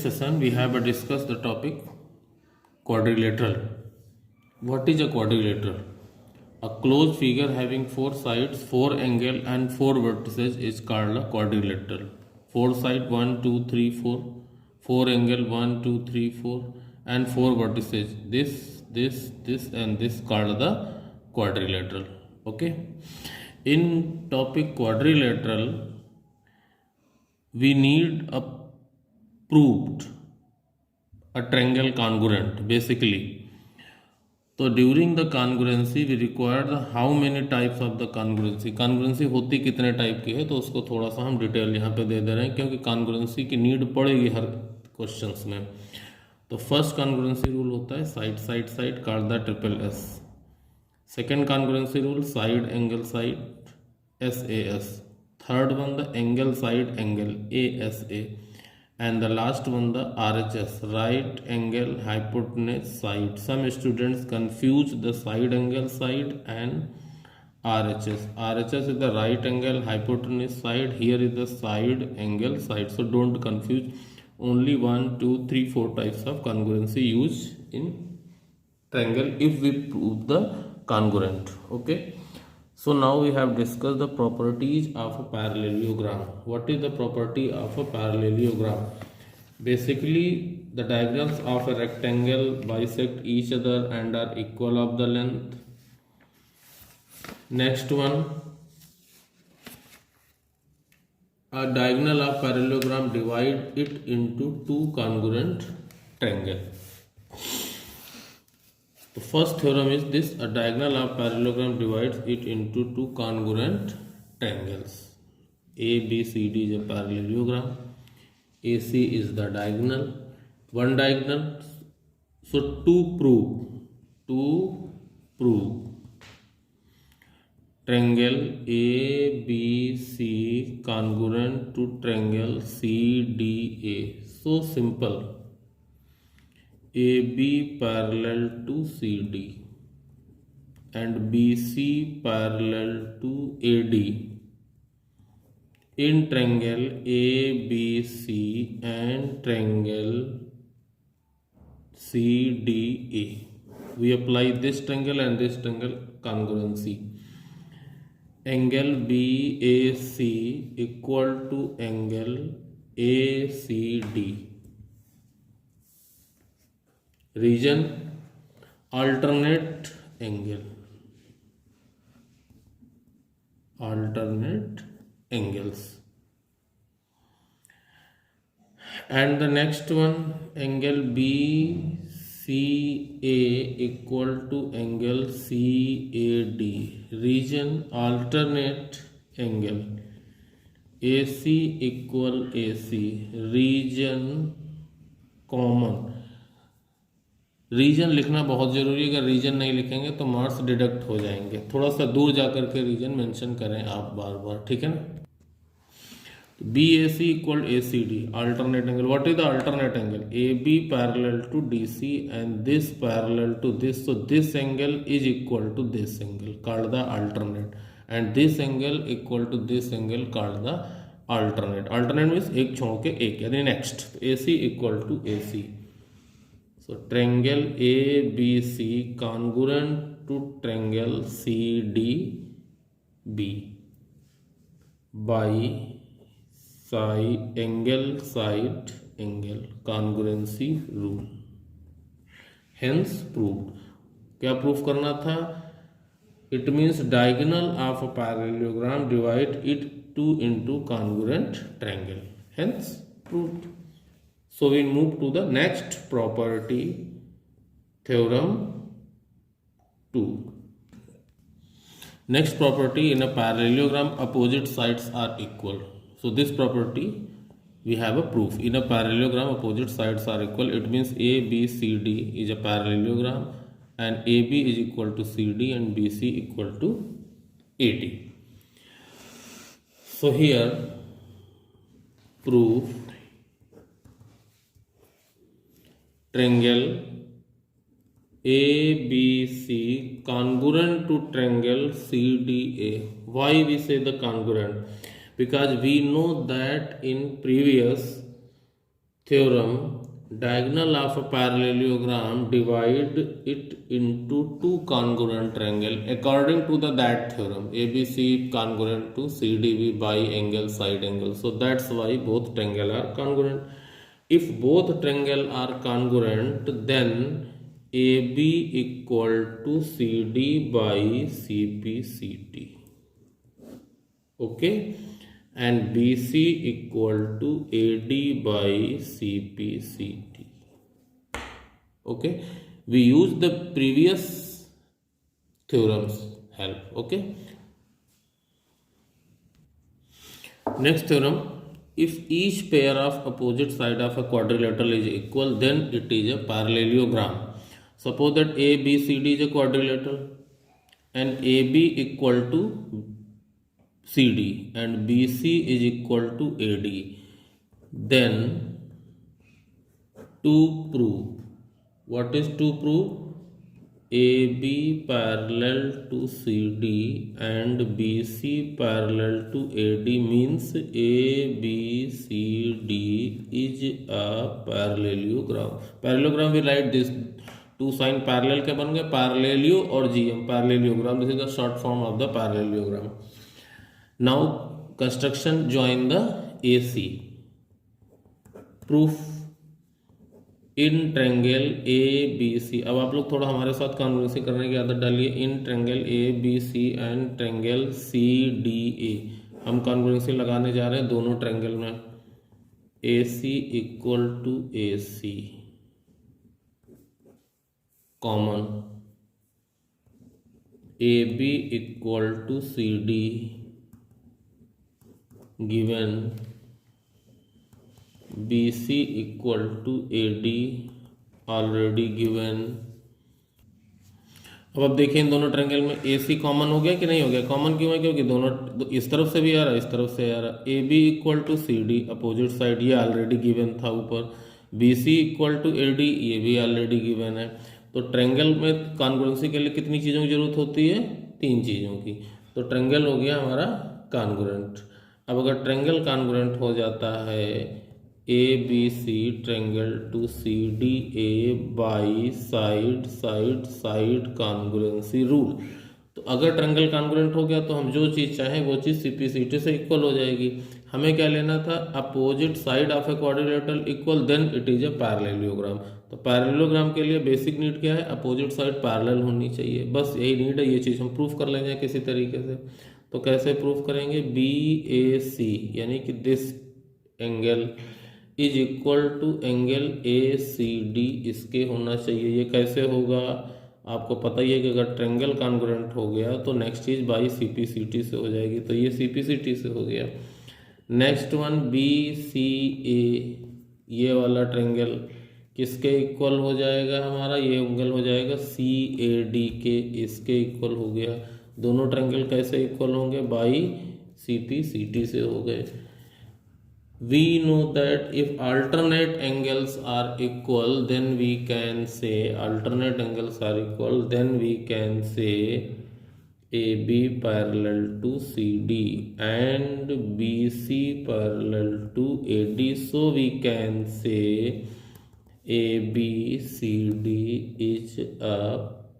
session we have discussed the topic quadrilateral. What is a quadrilateral? A closed figure having four sides, four angles and four vertices is called a quadrilateral. Four sides 1, 2, 3, 4. Four angle 1, 2, 3, 4 and four vertices. This and this called the quadrilateral. Okay. In topic quadrilateral, we need a proved a triangle congruent basically. तो during the congruency we require the how many types of the congruency. Congruency होती कितने type की है तो उसको थोड़ा सा हम डिटेल यहाँ पे दे रहे हैं क्योंकि कॉन्ग्रुएंसी की नीड पड़ेगी हर क्वेश्चंस में. तो फर्स्ट कॉन्ग्रुएंसी रूल होता है side side side called the triple S. Second congruency rule side angle side S A S. Third one the angle side angle A S A. And the last one the RHS, right angle hypotenuse side. Some students confuse the side angle side and RHS. RHS is the right angle hypotenuse side. Here is the side angle side. So don't confuse. Only 1, 2, 3, 4 types of congruency used in triangle if we prove the congruent. Okay. So now we have discussed the properties of a parallelogram. What is the property of a parallelogram? Basically, the diagonals of a rectangle bisect each other and are equal of the length. Next one, a diagonal of parallelogram divide it into two congruent triangles. The first theorem is this: a diagonal of parallelogram divides it into two congruent triangles. ABCD is a parallelogram. AC is the diagonal. One diagonal. So to prove triangle ABC congruent to triangle CDA. So simple. AB parallel to CD and BC parallel to AD in triangle ABC and triangle CDA. We apply this triangle and this triangle congruency. Angle BAC equal to angle ACD. Region alternate angles. And the next one, angle BCA equal to angle CAD. Region alternate angle. AC equal AC. Region common. Region लिखना बहुत ज़रूरी है. अगर reason नहीं लिखेंगे तो marks deduct हो जाएंगे. थोड़ा सा दूर जाकर के रीजन मेंशन करें आप बार बार, ठीक है ना. B A C equal A C D alternate angle. What is the alternate angle? A B parallel to D C and this parallel to this. So this angle is equal to this angle called the alternate and this angle equal to this angle called the alternate. Alternate means एक छोड़ के एक, यानी next. A C equal to A C. So triangle ABC congruent to triangle CDB by side angle congruency rule. Hence proved. क्या proof करना था? It means diagonal of a parallelogram divide it two into congruent triangle. Hence proved. So we move to the next property, theorem 2. Next property, in a parallelogram opposite sides are equal. So this property we have a proof. In a parallelogram opposite sides are equal. It means ABCD is a parallelogram and AB is equal to CD and BC equal to AD. So here proof triangle ABC congruent to triangle CDA. Why we say the congruent? Because we know that in previous theorem, diagonal of a parallelogram divide it into two congruent triangle according to that theorem. ABC congruent to CDB by angle side angle. So that's why both triangle are congruent. If both triangle are congruent, then AB equal to CD by CPCT. Okay, and BC equal to AD by CPCT. Okay, we use the previous theorems help. Okay, next theorem, if each pair of opposite side of a quadrilateral is equal, then it is a parallelogram. Suppose that ABCD is a quadrilateral and AB equal to CD and BC is equal to AD, then to prove, what is to prove? AB parallel to CD and BC parallel to AD means ABCD is a parallelogram. Parallelogram we write this two sign parallel क्या बन गया? Parallelo और GM, parallelogram. This is the short form of the parallelogram. Now construction join the AC. Proof in triangle ABC. अब आप लोग थोड़ा हमारे साथ कॉन्ग्रुएंसी करने की आदत डालिए. In triangle ABC and triangle CDA हम कॉन्ग्रुएंसी लगाने जा रहे हैं दोनों ट्रायंगल में. AC equal to AC common, AB equal to CD given, BC equal to AD already given. अब आप देखिए इन दोनों ट्रायंगल में AC कॉमन हो गया कि नहीं हो गया? कॉमन क्यों है? क्योंकि दोनों इस तरफ से भी आ रहा है, इस तरफ से आ रहा है. AB equal to CD opposite side, ये ऑलरेडी गिवन था ऊपर. BC इक्वल टू AD, ये भी ऑलरेडी गिवन है. तो ट्रायंगल में कॉन्ग्रुएंसी के लिए कितनी चीज़ों की जरूरत होती है? 3 चीज़ों की. तो ट्रायंगल हो गया हमारा कॉन्ग्रुएंट. अब अगर ट्रायंगल कॉन्ग्रुएंट हो जाता है ABC triangle to CDA by side side side congruency rule. तो अगर ट्रायंगल कॉन्ग्रुएंट हो गया तो हम जो चीज़ चाहें वो चीज़ CPCT से इक्वल हो जाएगी. हमें क्या लेना था? Opposite side of a quadrilateral equal, then it is a parallelogram. तो पैरेललोग्राम के लिए बेसिक नीड क्या है? अपोजिट साइड पैरेलल होनी चाहिए. बस यही नीड है. ये चीज़ हम प्रूफ कर लेंगे किसी तरीके से. तो कैसे प्रूफ करेंगे? BAC यानी कि this angle is equal to angle ACD इसके होना चाहिए. ये कैसे होगा? आपको पता ही है कि अगर ट्रायंगल कॉन्ग्रुएंट हो गया तो नेक्स्ट चीज बाई CPCT से हो जाएगी. तो ये CPCT से हो गया. नेक्स्ट वन BCA, ये वाला ट्रायंगल किसके इक्वल हो जाएगा हमारा? ये एंगल हो जाएगा CAD के, इसके इक्वल हो गया. दोनों ट्रायंगल कैसे इक्वल होंगे? बाई CPCT से हो गए. We know that if alternate angles are equal, then we can say alternate angles are equal, then we can say AB parallel to CD and BC parallel to AD. So we can say ABCD is a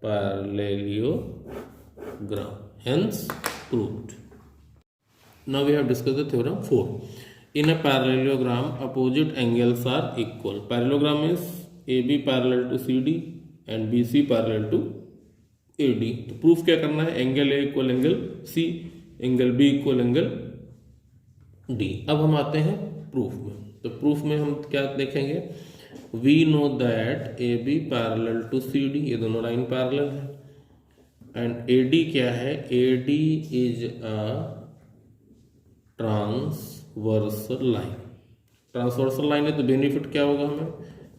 parallelogram. Hence proved. Now we have discussed the theorem 4. In a parallelogram, opposite angles are equal. Parallelogram means AB parallel to CD and BC parallel to AD. तो proof क्या करना है? Angle A equal angle C, angle B equal angle D. अब हम आते हैं proof में. तो प्रूफ में हम क्या देखेंगे? We know that AB parallel to CD, ये दोनों लाइन पैरेलल है. एंड AD क्या है? AD is a transversal line. Transversal line है तो बेनिफिट क्या होगा हमें?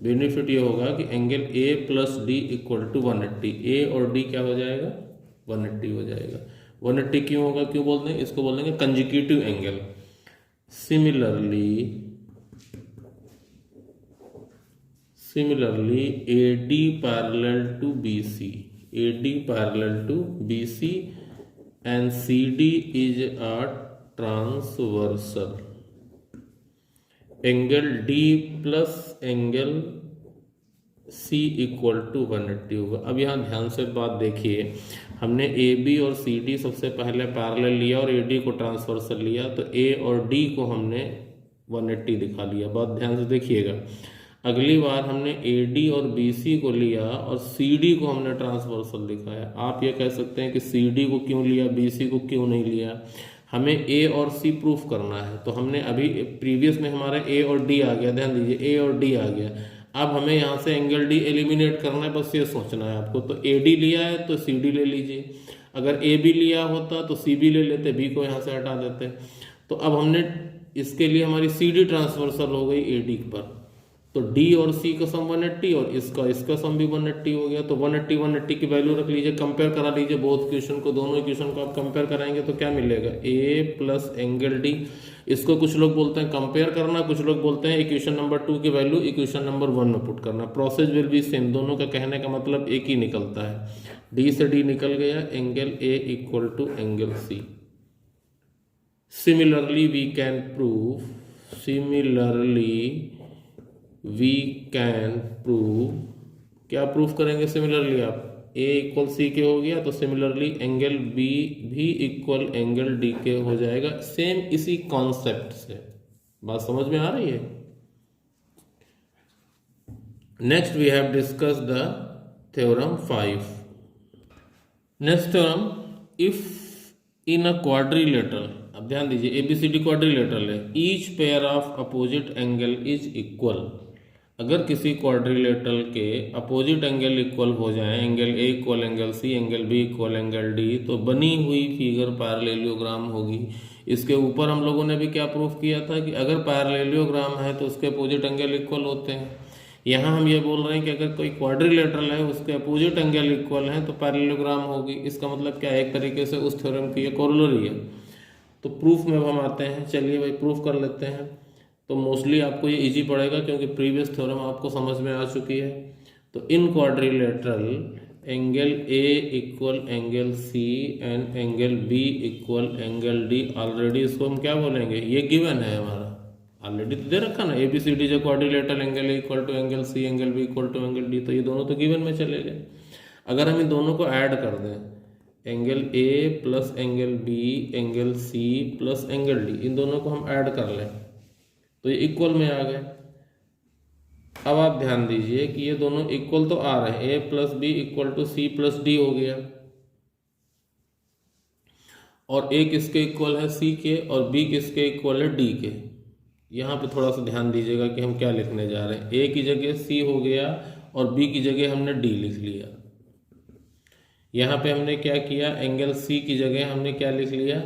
बेनिफिट ये होगा कि angle A plus D equal to 180. A और D क्या हो जाएगा? 180 हो जाएगा. 180 क्यों होगा? क्यों बोलते हैं इसको? बोल देंगे consecutive angle. Similarly AD parallel to BC, AD parallel to BC and CD is a transversal. Angle D plus angle C equal to 180 होगा। अब यहाँ ध्यान से बात देखिए, हमने ए बी और सी डी सबसे पहले पैरेलल लिया और ए डी को ट्रांसवर्सल लिया, तो ए और डी को हमने 180 दिखा लिया। बात ध्यान से देखिएगा, अगली बार हमने ए डी और बी सी को लिया और सी डी को हमने ट्रांसवर्सल दिखाया। आप ये कह सकते हैं कि सी डी को क्यों लिया, बी सी को क्यों नहीं लिया। हमें ए और सी प्रूफ करना है, तो हमने अभी प्रीवियस में हमारा ए और डी आ गया, ध्यान दीजिए ए और डी आ गया। अब हमें यहाँ से एंगल डी एलिमिनेट करना है, बस ये सोचना है आपको। तो ए डी लिया है तो सी डी ले लीजिए, अगर ए बी लिया होता तो सी बी ले लेते, बी को यहाँ से हटा देते। तो अब हमने इसके लिए हमारी सी डी ट्रांसवर्सल हो गई ए डी पर, तो डी और सी का सम 180 और इसका सम भी 180 हो गया। तो 180 की वैल्यू रख लीजिए, कंपेयर करा लीजिए बोथ इक्वेशन को, दोनों इक्वेशन को आप कंपेयर कराएंगे तो क्या मिलेगा, ए प्लस एंगल डी। इसको कुछ लोग बोलते हैं कंपेयर करना, कुछ लोग बोलते हैं इक्वेशन नंबर 2 की वैल्यू इक्वेशन नंबर 1 में पुट करना। प्रोसेस विल बी सेम, दोनों का कहने का मतलब एक ही निकलता है। डी से डी निकल गया, angle A equal to angle C. Similarly we can prove, क्या प्रूफ करेंगे सिमिलरली आप, ए इक्वल सी के हो गया तो सिमिलरली एंगल बी भी इक्वल एंगल डी के हो जाएगा, सेम इसी कॉन्सेप्ट से। बात समझ में आ रही है। Next we have discuss the theorem 5। Next theorem, if in a quadrilateral, अब ध्यान दीजिए एबीसीडी क्वाड्रिलेटरल है, each pair of opposite angle is equal. अगर किसी क्वाड्रिलेटरल के अपोजिट एंगल इक्वल हो जाए, angle A equal angle C, angle B equal angle D, तो बनी हुई फिगर पैरेललोग्राम होगी। इसके ऊपर हम लोगों ने भी क्या प्रूफ किया था कि अगर पैरेललोग्राम है तो उसके अपोजिट एंगल इक्वल होते हैं। यहाँ हम ये बोल रहे हैं कि अगर कोई क्वाड्रिलेटरल है उसके अपोजिट एंगल इक्वल हैं तो पैरेललोग्राम होगी। इसका मतलब क्या है, एक तरीके से उस थ्योरम की ये कोरोलरी है। तो प्रूफ में अब हम आते हैं, चलिए भाई प्रूफ कर लेते हैं। तो मोस्टली आपको ये इजी पड़ेगा क्योंकि प्रीवियस थ्योरम आपको समझ में आ चुकी है। तो in quadrilateral angle A equal angle C and angle B equal angle D, already इसको हम क्या बोलेंगे, ये गिवन है हमारा, ऑलरेडी तो दे रखा ना, ए बी सी डी जो quadrilateral angle A equal to angle C, angle B equal to angle D, तो ये दोनों तो गिवन में चले गए। अगर हम इन दोनों को ऐड कर दें, angle A plus angle B angle C plus angle D, इन दोनों को हम ऐड कर लें तो ये इक्वल में आ गए। अब आप ध्यान दीजिए कि ये दोनों इक्वल तो आ रहे हैं, A plus B equal to C plus D हो गया, और ए किसके इक्वल है, सी के, और बी किसके इक्वल है, डी के। यहाँ पे थोड़ा सा ध्यान दीजिएगा कि हम क्या लिखने जा रहे हैं। ए की जगह सी हो गया और बी की जगह हमने डी लिख लिया। यहाँ पे हमने क्या किया, एंगल सी की जगह हमने क्या लिख लिया,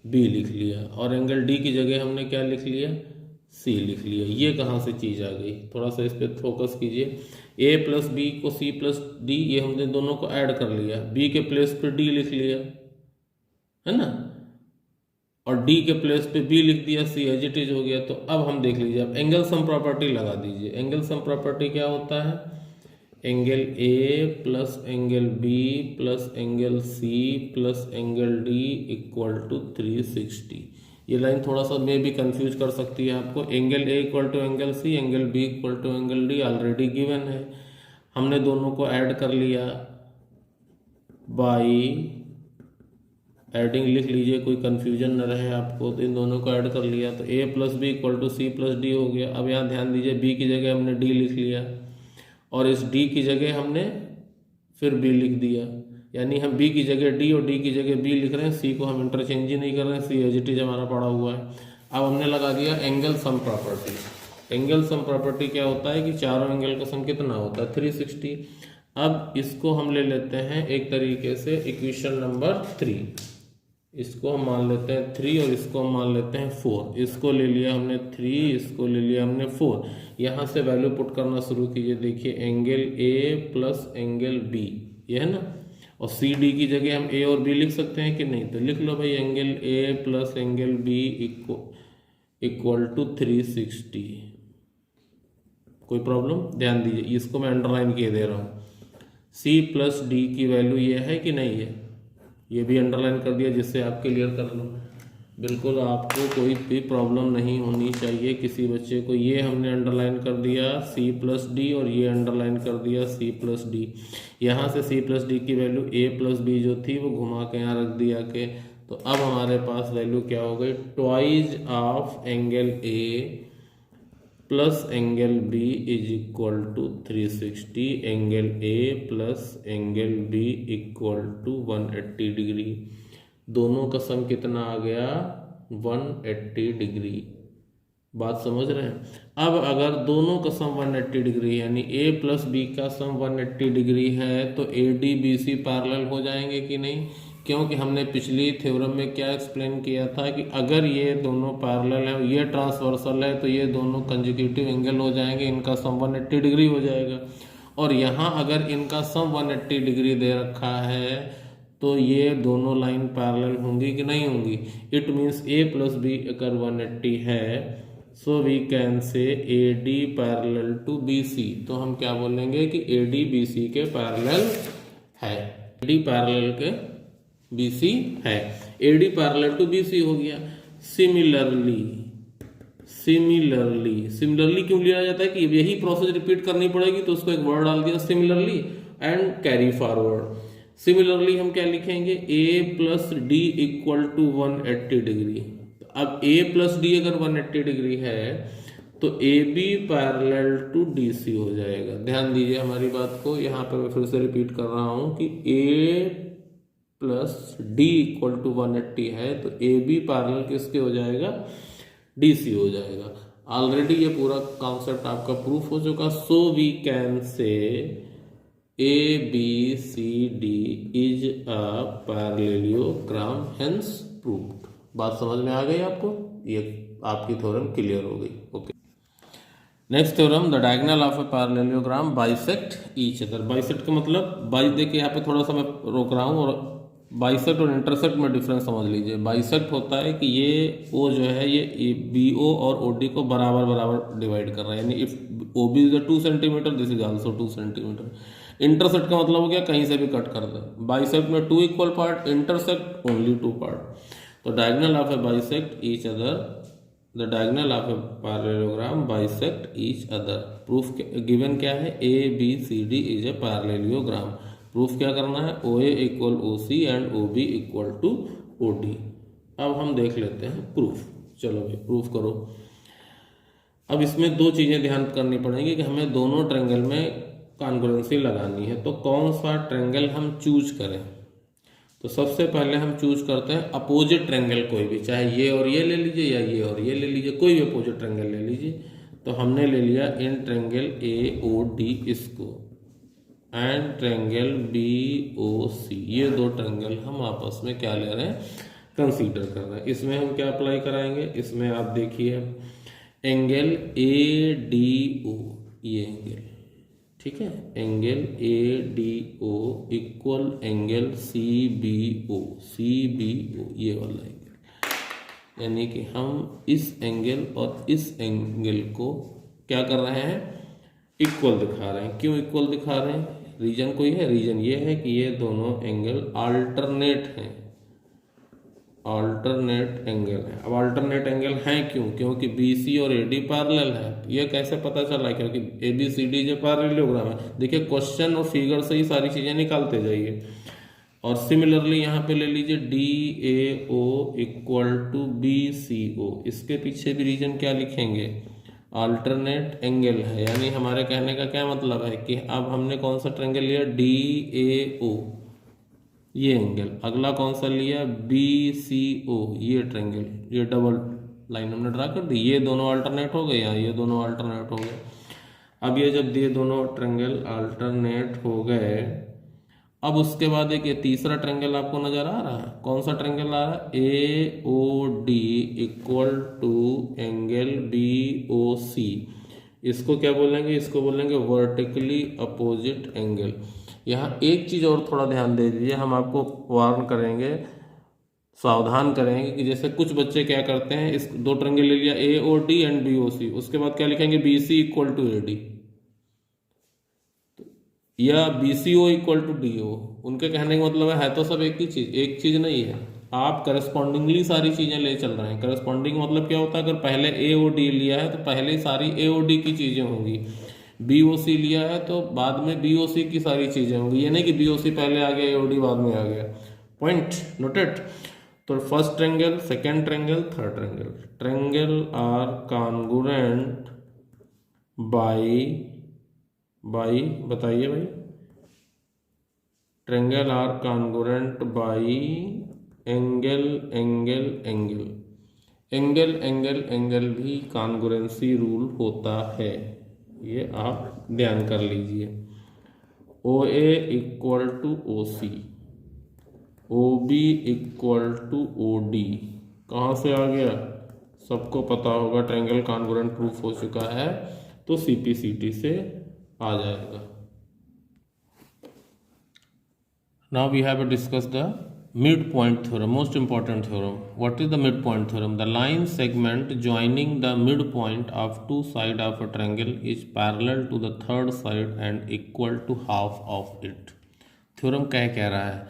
बी लिख लिया, और एंगल डी की जगह हमने क्या लिख लिया, सी लिख लिया। ये कहाँ से चीज़ आ गई, थोड़ा सा इस पर फोकस कीजिए। ए प्लस बी को सी प्लस डी, ये हमने दोनों को ऐड कर लिया, बी के प्लेस पे डी लिख लिया है ना, और डी के प्लेस पे बी लिख दिया, सी एज इट इज हो गया। तो अब हम देख लीजिए, अब एंगल सम प्रॉपर्टी लगा दीजिए। एंगल सम प्रॉपर्टी क्या होता है, angle A plus angle B plus angle C plus angle D equal to 360। ये लाइन थोड़ा सा मे भी कंफ्यूज कर सकती है आपको। Angle A equal to angle C, angle B equal to angle D already given है, हमने दोनों को ऐड कर लिया बाई एडिंग, लिख लीजिए कोई कंफ्यूजन न रहे आपको। तो इन दोनों को ऐड कर लिया तो A plus B equal to C plus D हो गया। अब यहाँ ध्यान दीजिए, बी की जगह हमने डी लिख लिया और इस डी की जगह हमने फिर बी लिख दिया, यानी हम बी की जगह डी और डी की जगह बी लिख रहे हैं, सी को हम इंटरचेंज ही नहीं कर रहे हैं, सी एज इट इज हमारा पड़ा हुआ है। अब हमने लगा दिया angle sum property. Angle sum property क्या होता है कि चारों एंगल का सम कितना होता है, 360। अब इसको हम ले लेते हैं एक तरीके से इक्वेशन नंबर 3, इसको हम मान लेते हैं 3 और इसको हम मान लेते हैं 4। इसको ले लिया हमने 3, इसको ले लिया हमने 4। यहाँ से वैल्यू पुट करना शुरू कीजिए। देखिए angle A plus angle B, ये है ना, और सी डी की जगह हम ए और बी लिख सकते हैं कि नहीं, तो लिख लो भाई, angle A plus angle B equal to 360। कोई प्रॉब्लम, ध्यान दीजिए इसको मैं अंडरलाइन किए दे रहा हूँ। सी प्लस डी की वैल्यू ये है कि नहीं है, ये भी अंडरलाइन कर दिया जिससे आप क्लियर कर लो। बिल्कुल आपको कोई भी प्रॉब्लम नहीं होनी चाहिए किसी बच्चे को। ये हमने अंडरलाइन कर दिया C+D और ये अंडरलाइन कर दिया C+D। यहाँ से C+D की वैल्यू A+B जो थी वो घुमा के यहाँ रख दिया के, तो अब हमारे पास वैल्यू क्या हो गई, twice of angle A plus angle B is equal to 360, angle A plus angle B equal to 180 degree. दोनों का सम कितना आ गया, 180 डिग्री। बात समझ रहे हैं। अब अगर दोनों का सम 180 डिग्री यानी A प्लस B का सम 180 डिग्री है तो AD BC पैरेलल हो जाएंगे कि नहीं, क्योंकि हमने पिछली थ्योरम में क्या एक्सप्लेन किया था कि अगर ये दोनों पैरेलल है, ये ट्रांसवर्सल है, तो ये दोनों कंसेक्यूटिव एंगल हो जाएंगे, इनका सम 180 डिग्री हो जाएगा। और यहाँ अगर इनका सम 180 डिग्री दे रखा है तो ये दोनों लाइन पैरेलल होंगी कि नहीं होंगी। It means A plus B अगर 180 है, so we can say AD parallel to BC। तो हम क्या बोलेंगे कि AD BC के पैरेलल है, AD पैरेलल के BC है, AD पैरेलल टू BC हो गया। सिमिलरली क्यों लिया जाता है कि यही प्रोसेस रिपीट करनी पड़ेगी, तो उसको एक वर्ड डाल दिया similarly and carry forward. Similarly हम क्या लिखेंगे, A plus D equal to 180 degree. अब A प्लस D अगर 180 डिग्री है तो AB पैरेलल टू DC हो जाएगा। ध्यान दीजिए हमारी बात को, यहाँ पे मैं फिर से रिपीट कर रहा हूँ कि A plus D equal to 180 है तो AB पैरेलल किसके हो जाएगा, DC हो जाएगा। ऑलरेडी ये पूरा कॉन्सेप्ट आपका प्रूफ हो चुका। So we can say ABCD is a parallelogram, hence proved. बात समझ में आ गई आपको, ये आपकी थ्योरम क्लियर हो गई। Okay, next theorem, the diagonal of a parallelogram bisect each other. Bisect का मतलब, देखिए यहाँ पे थोड़ा सा मैं रोक रहा हूँ और बाइसेक्ट और इंटरसेक्ट में डिफरेंस समझ लीजिए। बाइसेक्ट होता है कि ये O जो है ये BO और OD को बराबर बराबर डिवाइड कर रहा है, यानी if OB is 2 centimetre this is also 2 centimetre. Intersect का मतलब हो गया कहीं से भी कट कर दे। बाइसेक्ट में 2 equal part, intersect only 2 part. तो diagonal of a bisect each other, the diagonal of a parallelogram bisect each other. Proof given क्या है, ABCD is a parallelogram. Proof क्या करना है, OA equal OC and OB equal to OD। अब हम देख लेते हैं प्रूफ। चलो भाई प्रूफ करो। अब इसमें 2 चीज़ें ध्यान करनी पड़ेंगी कि हमें दोनों ट्रायंगल में कॉन्ग्रुएंसी लगानी है, तो कौन सा ट्रायंगल हम चूज करें। तो सबसे पहले हम चूज करते हैं अपोजिट ट्रायंगल, कोई भी, चाहे ये और ये ले लीजिए या ये और ये ले लीजिए, कोई भी अपोजिट ट्रायंगल ले लीजिए। तो हमने ले लिया इन ट्रायंगल AOD इसको एंड ट्रायंगल BOC, ये 2 ट्रायंगल हम आपस में क्या ले रहे हैं, कंसीडर कर रहे हैं। इसमें हम क्या अप्लाई कराएंगे, इसमें आप देखिए एंगल ADO, ये एंगल, ठीक है, angle ADO equal angle CBO, ये वाला एंगल, यानी कि हम इस एंगल और इस एंगल को क्या कर रहे हैं, इक्वल दिखा रहे हैं। क्यों इक्वल दिखा रहे हैं, रीजन कोई है, रीजन ये है कि ये दोनों एंगल अल्टरनेट हैं, अल्टरनेट एंगल है। अब अल्टरनेट एंगल हैं क्यों, क्योंकि BC और AD पैरेलल है। ये कैसे पता चला, क्योंकि ABCD जो पैरेललोग्राम है। देखिए क्वेश्चन और फिगर से ही सारी चीजें निकालते जाइए। और सिमिलरली यहाँ पे ले लीजिए DAO इक्वल टू BCO, इसके पीछे भी रीजन क्या लिखेंगे, अल्टरनेट एंगल है। यानी हमारे कहने का क्या मतलब है कि अब हमने कौन सा ट्रायंगल लिया, DAO, ये एंगल। अगला कौन सा लिया, BCO, ये ट्रायंगल, ये डबल लाइन हमने ड्रा कर दी। ये दोनों अल्टरनेट हो गए, या ये दोनों अल्टरनेट हो गए। अब ये जब ये दोनों ट्रायंगल अल्टरनेट हो गए, अब उसके बाद एक ये तीसरा ट्रायंगल आपको नजर आ रहा है। कौन सा ट्रायंगल आ रहा है, AOD equal to angle BOC। इसको क्या बोलेंगे, इसको बोलेंगे वर्टिकली अपोजिट एंगल। यहाँ एक चीज और थोड़ा ध्यान दे दीजिए, हम आपको वार्न करेंगे, सावधान करेंगे कि जैसे कुछ बच्चे क्या करते हैं, इस 2 ट्रायंगल ले लिया AOD एंड BOC, उसके बाद क्या लिखेंगे BC इक्वल टू AD या BCO इक्वल टू DO। उनके कहने का मतलब है तो सब एक ही चीज, एक चीज नहीं है। आप करस्पॉन्डिंगली सारी चीज़ें ले चल रहे हैं। करस्पॉन्डिंग मतलब क्या होता है, अगर पहले ए ओ डी लिया है तो पहले सारी ए ओ डी की चीज़ें होंगी, बी ओ सी लिया है तो बाद में बी ओ सी की सारी चीज़ें होंगी, ये नहीं कि बी ओ सी पहले आ गया ए ओ डी बाद में आ गया। Point noted. तो first triangle, second triangle, third triangle, triangle are congruent by बताइए भाई, triangle are congruent by angle angle angle, angle angle angle भी कॉन्ग्रुएंसी रूल होता है, ये आप ध्यान कर लीजिए। O A equal to O C, O B equal to O D, कहाँ से आ गया, सबको पता होगा ट्रायंगल कॉन्ग्रुएंट प्रूफ हो चुका है, तो सीपीसीटी से आ जाएगा। Now we have to discuss the midpoint theorem, most important theorem. What is the midpoint theorem? The line segment joining the midpoint of two sides of a triangle is parallel to the third side and equal to half of it. Theorem क्या कह रहा है?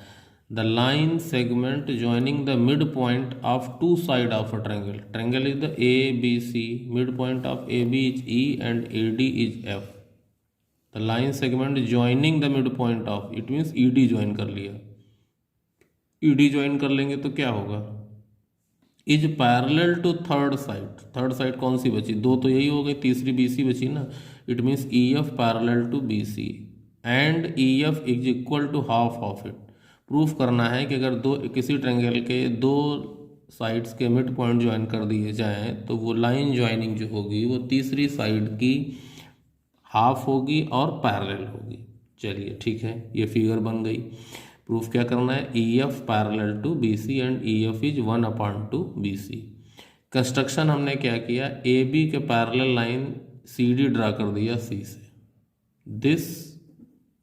The line segment joining the midpoint of two sides of a triangle. Triangle is the ABC. Midpoint of AB is E and AD is F. The line segment joining the midpoint of, it means ED join कर लिया, ED join कर लेंगे तो क्या होगा, is parallel to third side. Third side कौन सी बची, दो तो यही हो गई, तीसरी BC बची ना, it means EF parallel to BC and EF is equal to half of it. Proof करना है कि अगर दो किसी ट्रायंगल के दो साइड्स के मिड पॉइंट ज्वाइन कर दिए जाएं तो वो लाइन ज्वाइनिंग जो होगी वो तीसरी साइड की हाफ होगी और पैरेलल होगी। चलिए ठीक है, ये फिगर बन गई। प्रूफ क्या करना है, EF parallel to BC and EF is 1/2 BC। Construction हमने क्या किया, AB के पैरेलल लाइन CD ड्रा कर दिया C से, this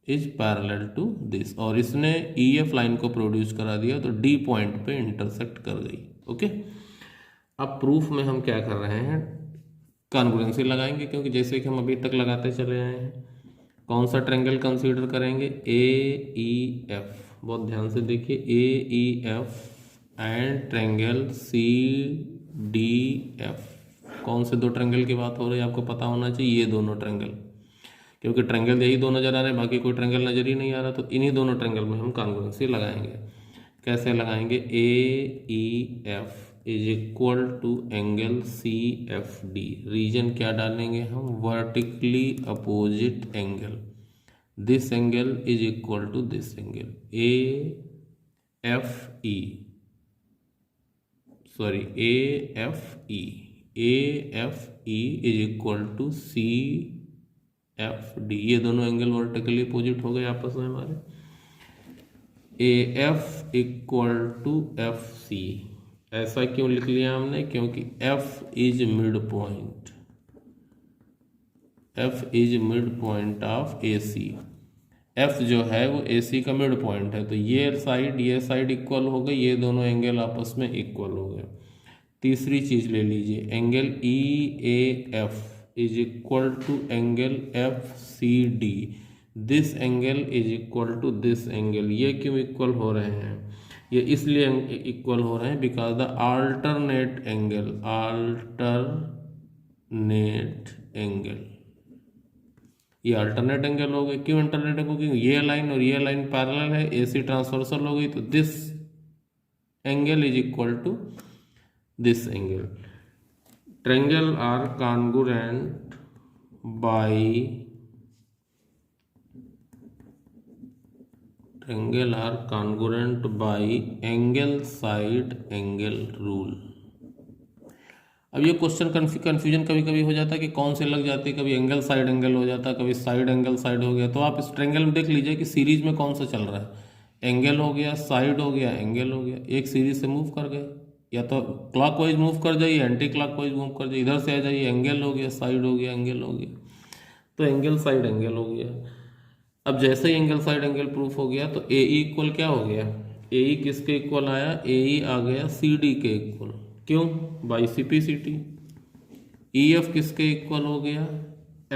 is parallel to this, और इसने EF लाइन को प्रोड्यूस करा दिया तो D पॉइंट पे इंटरसेक्ट कर गई। ओके, अब प्रूफ में हम क्या कर रहे हैं, कॉन्ग्रुएंसी लगाएंगे, क्योंकि जैसे कि हम अभी तक लगाते चले आए हैं। कौन सा ट्रायंगल कंसीडर करेंगे, AEF, बहुत ध्यान से देखिए, AEF एंड ट्रायंगल CDF। कौन से दो ट्रायंगल की बात हो रही है, आपको पता होना चाहिए, ये दोनों ट्रायंगल, क्योंकि ट्रायंगल यही दो नजर आ रहे हैं, बाकी कोई ट्रायंगल नजर ही नहीं आ रहा, तो इन्हीं दोनों ट्रायंगल में हम कॉन्ग्रुएंसी लगाएंगे। कैसे लगाएंगे, AEF is equal to angle CFD, reason क्या डालेंगे हम, vertically opposite angle, this angle is equal to this angle, AFE is equal to CFD, ये दोनों एंगल वर्टिकली अपोजिट हो गए आपस में हमारे। AF इक्वल टू FC, ऐसा क्यों लिख लिया हमने, क्योंकि F is mid point, F is mid point of AC। F जो है वो AC का मिड पॉइंट है, तो ये साइड इक्वल हो गई, ये दोनों एंगल आपस में इक्वल हो गए। तीसरी चीज ले लीजिए, angle EAF is equal to angle FCD, this angle is equal to this angle. ये क्यों इक्वल हो रहे हैं, ये इसलिए इक्वल हो रहे हैं बिकॉज द अल्टरनेट एंगल, ये अल्टरनेट एंगल हो गए। क्यों अल्टरनेट एंगल, क्योंकि ये लाइन और ये लाइन पैरेलल है, AC ट्रांसवर्सल हो गई, तो this angle is equal to this angle. Triangle are congruent by angle side angle rule. अब ये क्वेश्चन कन्फ्यूजन कभी कभी हो जाता है कि कौन से लग जाती है, कभी एंगल साइड एंगल हो जाता है, कभी साइड एंगल साइड हो गया। तो आप इस ट्रायंगल में देख लीजिए कि सीरीज में कौन सा चल रहा है, एंगल हो गया, साइड हो गया, एंगल हो गया, एक सीरीज से मूव कर गए, या तो क्लॉकवाइज मूव कर जाइए, एंटी क्लॉकवाइज मूव कर जाइए, इधर से आ जाइए, एंगल हो गया, साइड हो गया, एंगल हो गया, तो एंगल साइड एंगल हो गया। अब जैसे ही एंगल साइड एंगल प्रूफ हो गया तो AE इक्वल क्या हो गया, AE किसके इक्वल आया, AE आ गया CD के इक्वल, क्यों, बाई CPCT। EF किसके इक्वल हो गया,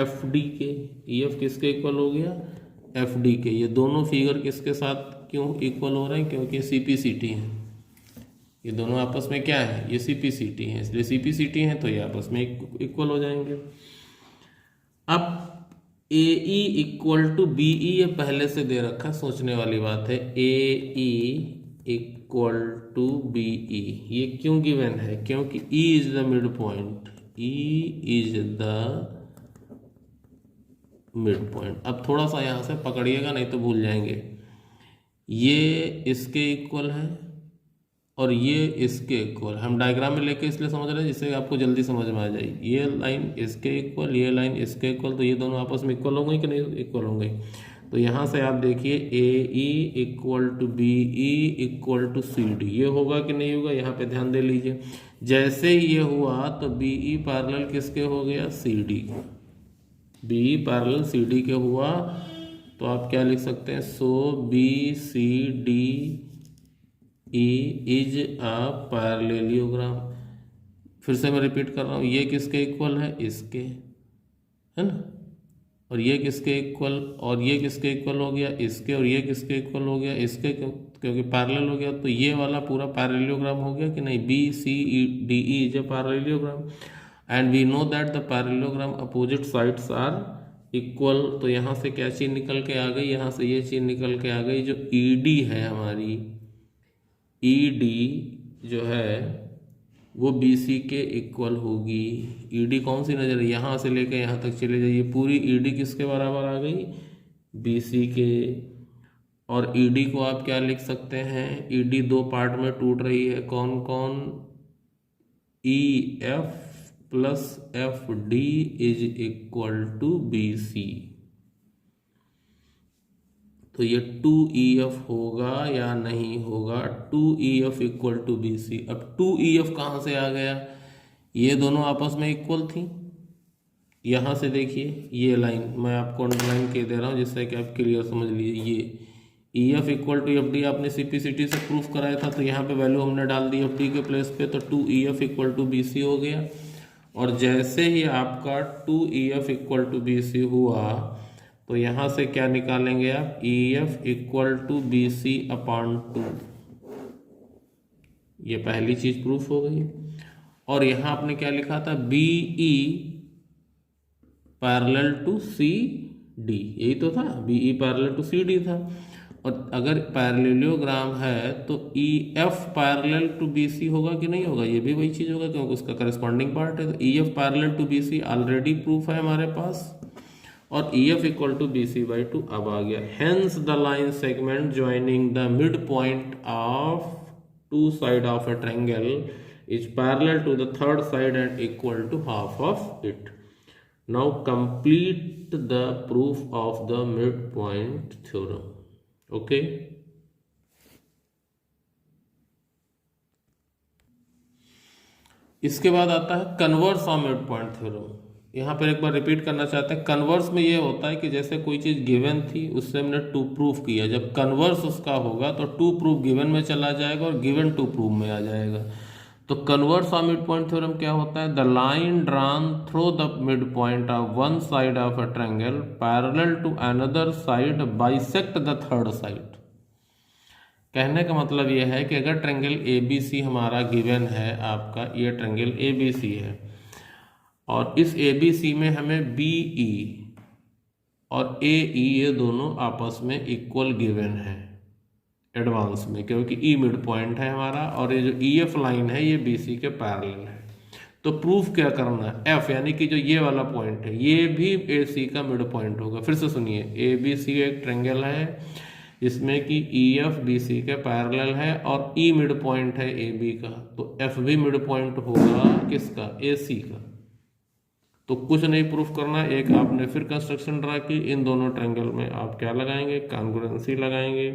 FD के, EF किसके इक्वल हो गया, FD के। ये दोनों फिगर किसके साथ क्यों इक्वल हो रहे हैं, क्योंकि CPCT है, ये दोनों आपस में क्या है, ये CPCT है, इसलिए CPCT है तो ये आपस में इक्वल हो जाएंगे। अब AE इक्वल टू BE ये पहले से दे रखा, सोचने वाली बात है। AE इक्वल टू BE ये क्यों गिवन है, क्योंकि E is the mid point, E is the mid point. अब थोड़ा सा यहाँ से पकड़िएगा नहीं तो भूल जाएंगे। ये इसके इक्वल है और ये इसके इक्वल, हम डायग्राम में लेके इसलिए समझ रहे हैं जिससे आपको जल्दी समझ में आ जाए। ये लाइन इसके इक्वल, ये लाइन इसके इक्वल, तो ये दोनों आपस में इक्वल होंगे कि नहीं इक्वल होंगे। तो यहाँ से आप देखिए AE equal to BE equal to CD, ये होगा कि नहीं होगा, यहाँ पे ध्यान दे लीजिए। जैसे ही ये हुआ तो BE पैरेलल किसके हो गया, CD। BE पैरेलल CD के हुआ तो आप क्या लिख सकते हैं, सो BCD E is a parallelogram. फिर से मैं रिपीट कर रहा हूँ, ये किसके इक्वल है, इसके, है ना, और ये किसके इक्वल, और ये किसके इक्वल हो गया, इसके, और ये किसके इक्वल हो गया, इसके, क्योंकि पैरेलल हो गया तो ये वाला पूरा पैरेललोग्राम हो गया कि नहीं। BCDE is a parallelogram and we know that the parallelogram opposite sides are equal. तो यहाँ से क्या चीज़ निकल के आ गई, यहाँ से ये चीज़ निकल के आ गई, जो ED है हमारी, ED जो है वो BC के इक्वल होगी। ED कौन सी नज़र है, यहाँ से लेकर यहाँ तक चले जाइए, पूरी ED किसके बराबर आ गई, BC के। और ED को आप क्या लिख सकते हैं, ED दो पार्ट में टूट रही है, कौन कौन, EF plus FD is equal to BC। तो ये 2EF होगा या नहीं होगा, 2EF इक्वल टू BC। अब 2EF कहाँ से आ गया, ये दोनों आपस में इक्वल थी। यहाँ से देखिए ये लाइन मैं आपको अंडरलाइन के दे रहा हूँ जिससे कि आप क्लियर समझ लीजिए। ये EF इक्वल टू FD आपने CPCT से प्रूफ कराया था, तो यहाँ पे वैल्यू हमने डाल दी FD के प्लेस पे, तो 2EF इक्वल टू BC हो गया। और जैसे ही आपका 2EF इक्वल टू BC हुआ तो यहाँ से क्या निकालेंगे आप, EF equal to BC upon 2, ये पहली चीज प्रूफ हो गई। और यहाँ आपने क्या लिखा था, BE पैरेलल टू CD, यही तो था, BE पैरेलल टू CD था। और अगर पैरेललोग्राम है तो EF पैरेलल टू BC होगा कि नहीं होगा, ये भी वही चीज होगा क्योंकि उसका करस्पॉन्डिंग पार्ट है। तो EF parallel to BC already proof है हमारे पास, और EF इक्वल टू BC/2 अब आ गया। Hence the line segment joining the mid point of two side of a triangle is parallel to the third side and equal to half of it. Now complete the proof of the mid point theorem. Okay, इसके बाद आता है converse of mid point theorem. यहाँ पर एक बार repeat करना चाहते हैं, कन्वर्स में ये होता है कि जैसे कोई चीज़ गिवन थी उससे हमने टू प्रूफ किया, जब कन्वर्स उसका होगा तो टू प्रूफ गिवन में चला जाएगा और गिवन टू प्रूफ में आ जाएगा। तो converse of mid point theorem क्या होता है, the line drawn through the mid point of one side of a triangle parallel to another side bisect the third side. कहने का मतलब यह है कि अगर ट्रायंगल ABC हमारा गिवन है, आपका ये ट्रायंगल ABC है और इस ABC में हमें BE और AE ये दोनों आपस में इक्वल गिवन है एडवांस में, क्योंकि E मिड पॉइंट है हमारा और ये जो EF लाइन है ये BC के पैरेलल है। तो प्रूफ क्या करना है, F यानी कि जो ये वाला पॉइंट है ये भी AC का मिड पॉइंट होगा। फिर से सुनिए, ABC एक ट्रायंगल है जिसमें कि EF BC के पैरेलल है और E मिड पॉइंट है AB का, तो F भी मिड पॉइंट होगा किसका, AC का। तो कुछ नहीं प्रूफ करना, एक आपने फिर कंस्ट्रक्शन ड्रा की, इन दोनों ट्रायंगल में आप क्या लगाएंगे, कॉन्ग्रुएंसी लगाएंगे।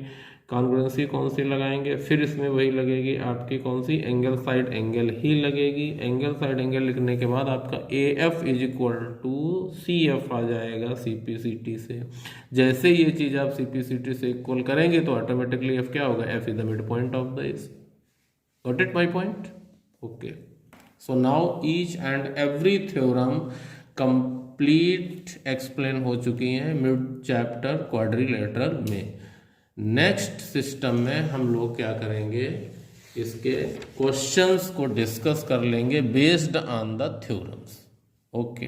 कॉन्ग्रुएंसी कौन सी लगाएंगे, फिर इसमें वही लगेगी आपकी कौन सी, एंगल साइड एंगल ही लगेगी। एंगल साइड एंगल लिखने के बाद आपका AF is equal to CF आ जाएगा CPCT से। जैसे ये चीज़ आप CPCT से इक्वल करेंगे तो ऑटोमेटिकली F क्या होगा, F is the mid point of the इस। Got it my point, okay. So now each and every theorem complete explain हो चुकी हैं मिड चैप्टर क्वाड्रिलेटरल में। नेक्स्ट सिस्टम में हम लोग क्या करेंगे, इसके क्वेश्चंस को डिस्कस कर लेंगे based on the theorems. Okay.